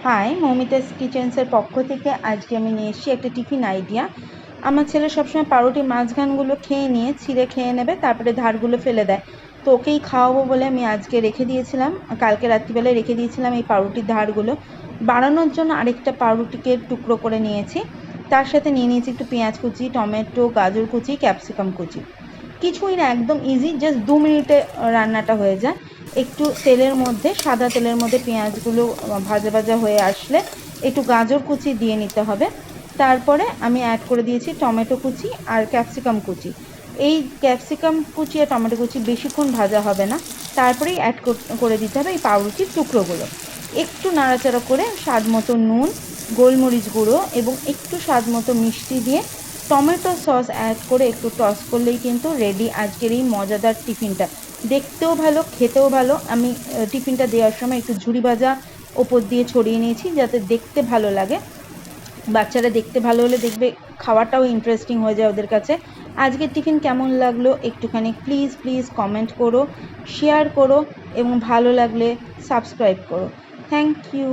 High, Moumita's কিচেন্সের পক্ষ থেকে আজকে আমি নিয়ে এসেছি একটা টিফিন আইডিয়া। আমার ছেলে সবসময় পাউরুটির মাঝখানগুলো খেয়ে নিয়ে ছিঁড়ে খেয়ে নেবে, তারপরে ধারগুলো ফেলে দেয়। তো ওকেই খাওয়াবো বলে আমি আজকে রেখে দিয়েছিলাম, কালকে রাত্রিবেলায় রেখে দিয়েছিলাম এই পাউরুটির ধারগুলো। বাড়ানোর জন্য আরেকটা পাউরুটিকে টুকরো করে নিয়েছি, তার সাথে নিয়ে নিয়েছি একটু পেঁয়াজ কুচি, টমেটো, গাজর কুচি, ক্যাপসিকাম কুচি। কিছুই না, একদম ইজি, জাস্ট 2 মিনিটে রান্নাটা হয়ে যায়। একটু তেলের মধ্যে, সাদা তেলের মধ্যে পেঁয়াজগুলো ভাজা ভাজা হয়ে আসলে একটু গাজর কুচি দিয়ে নিতে হবে। তারপরে আমি অ্যাড করে দিয়েছি টমেটো কুচি আর ক্যাপসিকাম কুচি। এই ক্যাপসিকাম কুচি আর টমেটো কুচি বেশিক্ষণ ভাজা হবে না, তারপরেই অ্যাড করে দিতে হবে এই পাউরুটির টুকরোগুলো। একটু নাড়াচাড়া করে স্বাদ মতো নুন, গোলমরিচ গুঁড়ো এবং একটু স্বাদ মতো মিষ্টি দিয়ে টমেটো সস অ্যাড করে একটু টস করলেই কিন্তু রেডি আজকের এই মজাদার টিফিনটা। দেখতেও ভালো, খেতেও ভালো। আমি টিফিনটা দেওয়ার সময় একটু ঝুরি ভাজা ওপর দিয়ে ছড়িয়ে নিয়েছি যাতে দেখতে ভালো লাগে। বাচ্চারা দেখতে ভালো হলে দেখবে খাওয়াটাও ইন্টারেস্টিং হয়ে যায় ওদের কাছে। আজকের টিফিন কেমন লাগলো একটুখানি প্লিজ কমেন্ট করো, শেয়ার করো এবং ভালো লাগলে সাবস্ক্রাইব করো। Thank you.